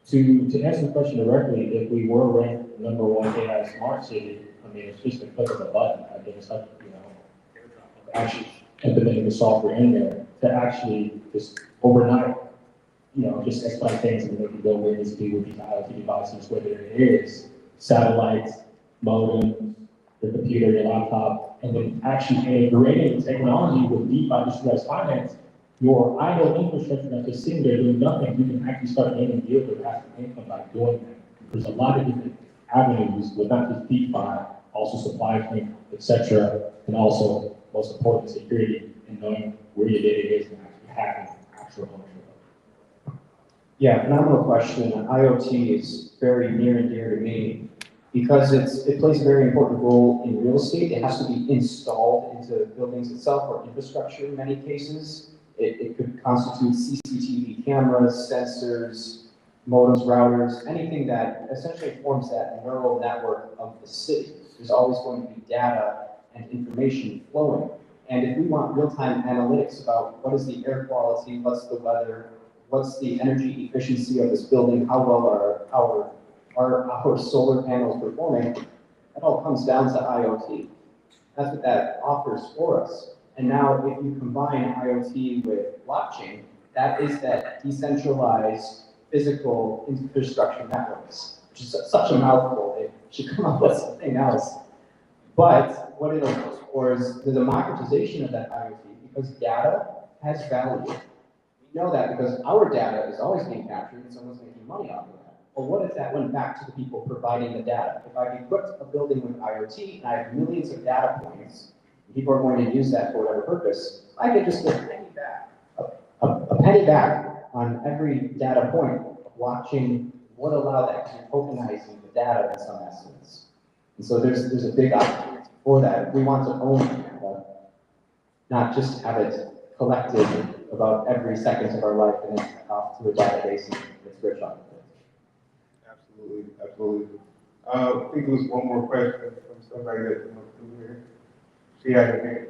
to answer the question directly, if we were ranked #1 AI smart city, I mean, it's just a click of a button. I think it's like, actually implementing the software in there to actually just overnight, just expedite things and make it go where it needs to be with these IoT devices, whether it is satellites, modems, your computer, your laptop, and then actually integrating technology with DeFi, decentralized finance, your idle infrastructure that's just sitting there doing nothing, you can actually start gaining yield or passive income by doing that. There's a lot of different avenues with not just DeFi, also supply chain, etc., and also, most important, security and knowing where your data is and actually having actual ownership of it. Yeah, phenomenal question. IoT is very near and dear to me because it plays a very important role in real estate. It has to be installed into buildings itself or infrastructure in many cases. It could constitute CCTV cameras, sensors, modems, routers, anything that essentially forms that neural network of the city. There's always going to be data and information flowing. And if we want real-time analytics about what is the air quality, what's the weather, what's the energy efficiency of this building, how well are our solar panels performing, that all comes down to IoT. That's what that offers for us. And now if you combine IoT with blockchain, that is that decentralized physical infrastructure networks, which is such a mouthful. They should come up with something else. But what it allows for is the democratization of that IoT, because data has value. We know that because our data is always being captured and someone's making money off of that. But what if that went back to the people providing the data? If I've equipped a building with IoT and I have millions of data points, and people are going to use that for whatever purpose, I could just get a penny back, a penny back on every data point. Blockchain would allow that to tokenizing the data in some essence. And so there's a big opportunity for that. If we want to own data, not just have it collected about every second of our life and then sent off to a database and it's rich on it. Absolutely, absolutely. I think there was one more question from somebody that came up through here. She had her hand.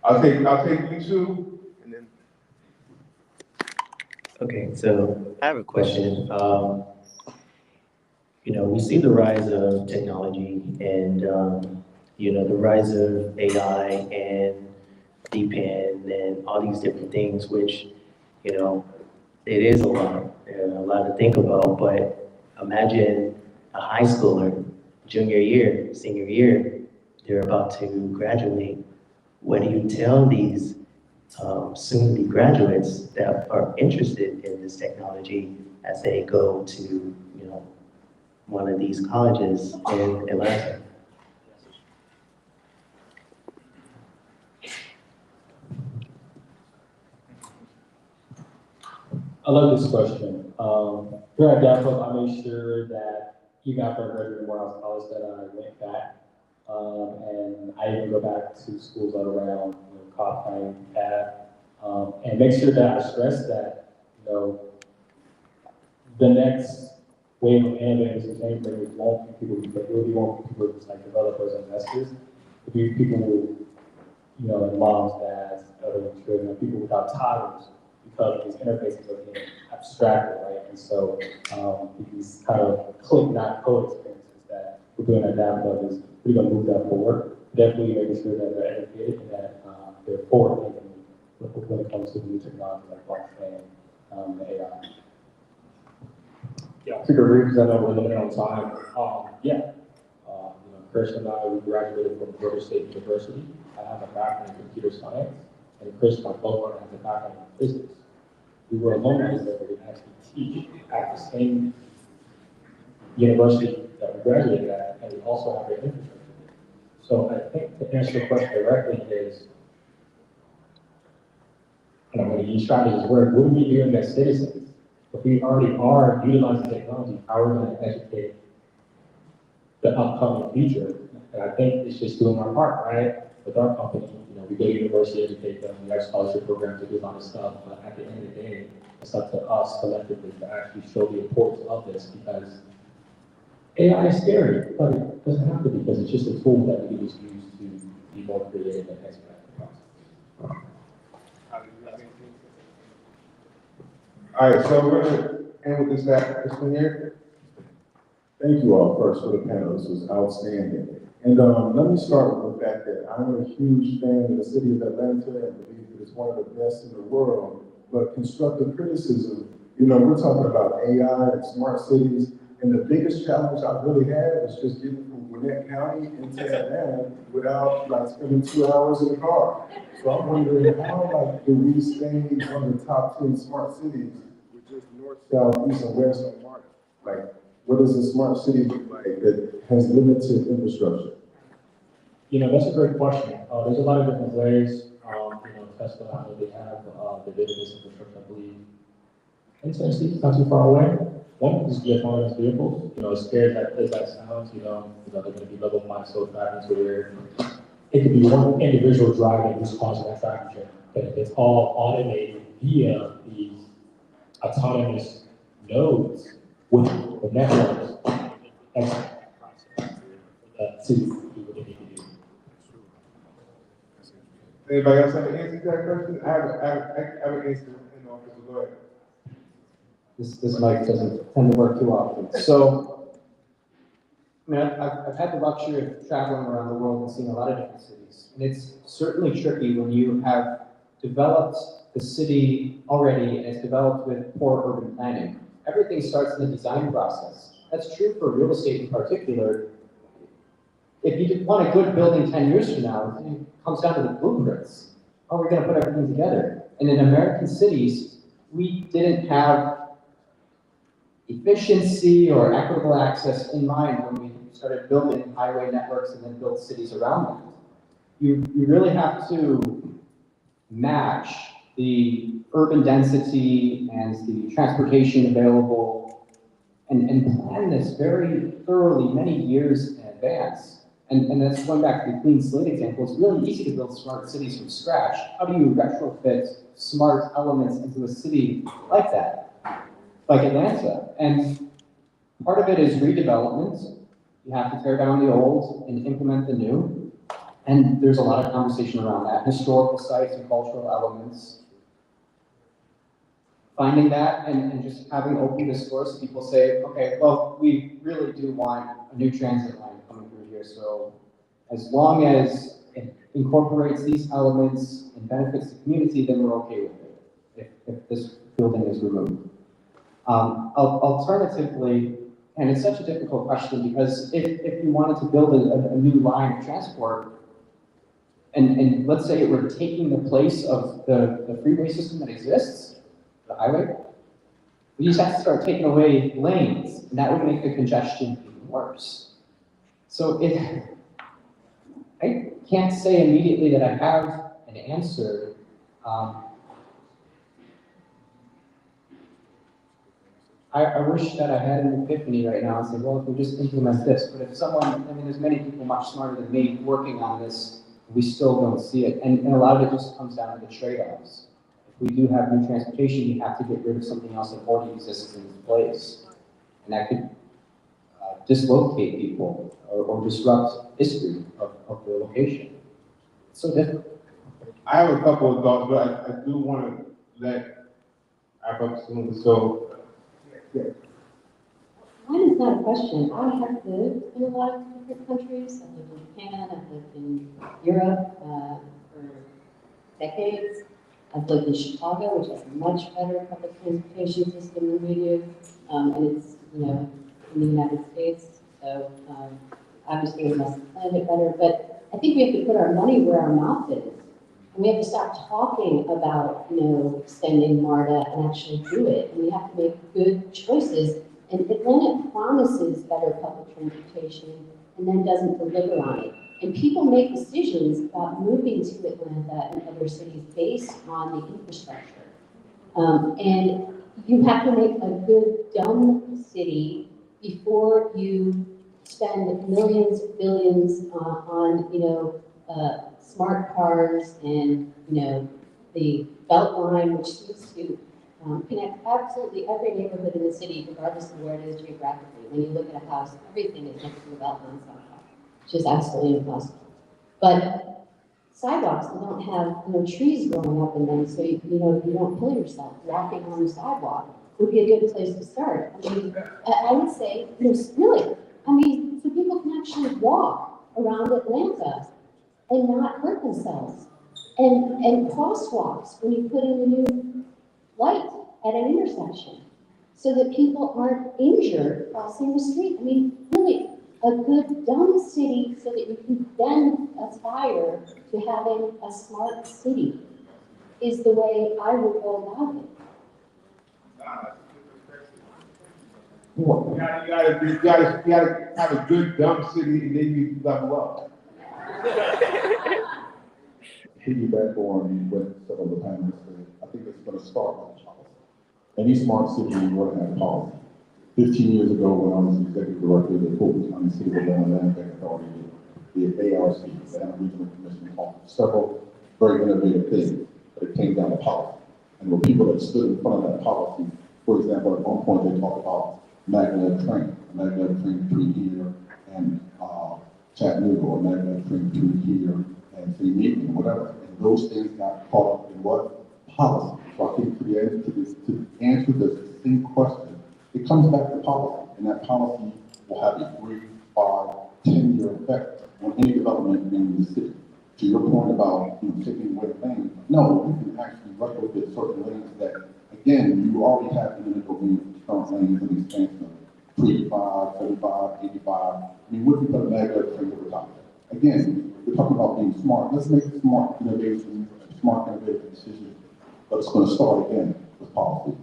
I'll take you two, and then. Okay, so I have a question. We see the rise of technology and, the rise of AI and DeepN and all these different things, which, it is a lot to think about, but imagine a high schooler, junior year, senior year, they're about to graduate. What do you tell these soon-to-be graduates that are interested in this technology as they go to, one of these colleges in Atlanta? I love this question. Here at DAPO, I made sure that even after I graduated when I was in college that I went back. And I even go back to schools that are around, Cobb County, and make sure that I stress that, the next wave of innovators and change makers won't be people who really won't be people just like developers and investors. It'll be people who, and moms, dads, other children, people without titles, because these interfaces are being abstracted, right? And so these kind of click, not code experiences that we're doing at DAPO is really going to move that forward. Definitely making sure that they're educated and that they're forward-thinking when it comes to new technologies like blockchain and AI. Yeah, to agree because I know we're limited on time. Chris and I, we graduated from Georgia State University. I have a background in computer science, and Chris, my co-partner, has a background in physics. We were alumni there, but we actually teach at the same university that we graduated at, and we also have an infrastructure. So I think to answer the question directly is, I'm going to use strategies word, what are we doing as citizens? If we already are utilizing technology, how are we going to educate the upcoming future? And I think it's just doing our part, right? With our company, we go to university, educate them, we have scholarship programs to do a lot of stuff, but at the end of the day, it's up to us collectively to actually show the importance of this, because AI is scary, but it doesn't have to be, because it's just a tool that we can just use to be more creative and expedite the process. All right, so we're gonna end with this one here. Thank you all first for the panel. This was outstanding. And let me start with the fact that I'm a huge fan of the city of Atlanta and believe that it's one of the best in the world. But constructive criticism, we're talking about AI and smart cities. And the biggest challenge I really had was just getting from Gwinnett County into Atlanta without spending 2 hours in the car. So I'm wondering how do we stay on the top 10 smart cities with just north, south, east, and west on Martin? What does a smart city look like that has limited infrastructure? That's a great question. There's a lot of different ways. Tesla, I know they have the database infrastructure, I believe, in Tennessee, not too far away. One is the autonomous vehicles. As scary as that sounds, they're going to be level 5 so driving to where it could be one individual driving who's causing that traffic jam. But if it's all automated via these autonomous nodes with the networks, that's to do what they need to do. Anybody else have an answer to that question? I have an answer in office, so go ahead. This mic doesn't tend to work too often. So, I've had the luxury of traveling around the world and seeing a lot of different cities. And it's certainly tricky when you have developed the city already and it's developed with poor urban planning. Everything starts in the design process. That's true for real estate in particular. If you want a good building 10 years from now, it comes down to the blueprints. How are we going to put everything together? And in American cities, we didn't have efficiency or equitable access in mind when we started building highway networks and then built cities around that. You really have to match the urban density and the transportation available and plan this very thoroughly many years in advance. And that's going back to the clean slate example. It's really easy to build smart cities from scratch. How do you retrofit smart elements into a city like that, like Atlanta? And part of it is redevelopment. You have to tear down the old and implement the new. And there's a lot of conversation around that. Historical sites and cultural elements. Finding that and just having open discourse, people say, okay, well, we really do want a new transit line coming through here. So as long as it incorporates these elements and benefits the community, then we're okay with it, if this building is removed. Alternatively, and it's such a difficult question because if you wanted to build a new line of transport, and let's say it were taking the place of the freeway system that exists, the highway, we just have to start taking away lanes, and that would make the congestion even worse. So I can't say immediately that I have an answer. I wish that I had an epiphany right now and say, well, if we just implement this, but if someone, I mean, there's many people much smarter than me working on this, we still don't see it, and a lot of it just comes down to the trade-offs. If we do have new transportation, you have to get rid of something else that already exists in its place, and that could dislocate people or disrupt history of the location. It's so difficult. I have a couple of thoughts, but I do want to let our folks soon. So, yeah. Mine is not a question. I have lived in a lot of different countries. I've lived in Japan, I've lived in Europe for decades. I've lived in Chicago, which has a much better public transportation system than we do. And it's, you know, in the United States. So obviously we must have planned it better. But I think we have to put our money where our mouth is. And we have to stop talking about, you know, extending MARTA and actually do it. And we have to make good choices. And Atlanta promises better public transportation and then doesn't deliver on it. And people make decisions about moving to Atlanta and other cities based on the infrastructure. And you have to make a good, dumb city before you spend millions, billions on, you know, smart cars and, you know, the Beltline, which seems to connect absolutely every neighborhood in the city, regardless of where it is geographically. When you look at a house, everything is next to the Beltline somehow, which is absolutely impossible. But sidewalks that don't have, you know, trees growing up in them, so you know, you don't kill yourself walking on the sidewalk would be a good place to start. I mean, I would say, really, I mean, so people can actually walk around Atlanta and not hurt themselves. And crosswalks when you put in a new light at an intersection so that people aren't injured crossing the street. I mean, really, a good dumb city so that you can then aspire to having a smart city is the way I would go about it. You gotta have a good dumb city and then you level up. Piggyback on what some of the panelists said, I think it's going to start with policy. Any smart city is going to have policy. 15 years ago, when I was executive director of the Fulton County City of Atlanta Land Bank Authority, the ARC, the Atlanta Regional Commission, offered several very innovative things, but it came down to policy. And the people that stood in front of that policy, for example, at one point they talked about maglev train between here and Chattanooga, or maglev train between here and say Macon, whatever. And those things got caught up in what? Policy. So I think to answer this same question, it comes back to policy, and that policy will have a 3, 5, 10-year effect on any development in the city. To your point about taking away things, no, you can actually work with certain lanes that, again, you already have eminent domain current lanes and expansion of 385, 75, 85. I mean, what if you put a maglev train over top of that? Again, we're talking about being smart. Let's make smart innovation, smart innovative decisions, but it's going to start again with policy.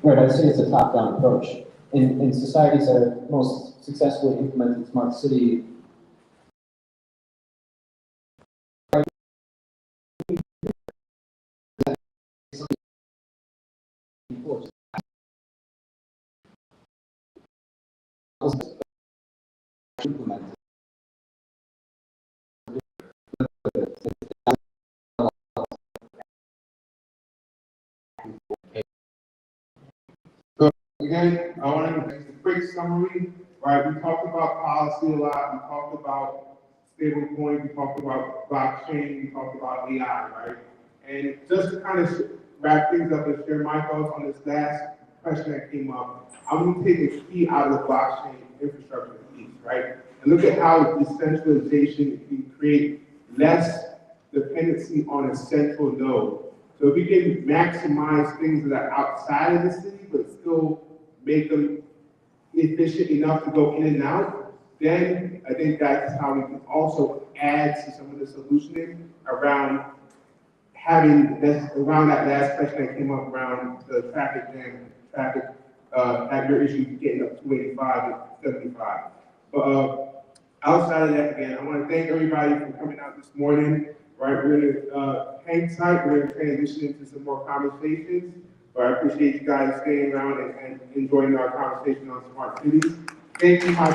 Right, I'd say it's a top-down approach. In societies that have most successfully implemented smart city, implemented. Again, I want to make a quick summary, right? We talked about policy a lot, we talked about stablecoin, we talked about blockchain, we talked about AI, right? And just to kind of wrap things up and share my thoughts on this last question that came up, I want to take a key out of the blockchain infrastructure piece, right? And look at how decentralization can create less dependency on a central node. So if we can maximize things that are outside of the city, but still make them efficient enough to go in and out, then I think that's how we can also add to some of the solutioning around having this, around that last question that came up around the traffic jam, at your issue getting up 285 to 75. But outside of that, again, I want to thank everybody for coming out this morning. Right, we're gonna hang tight. We're gonna transition into some more conversations. But I appreciate you guys staying around and enjoying our conversation on smart cities. Thank you, my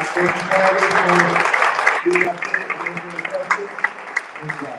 friends.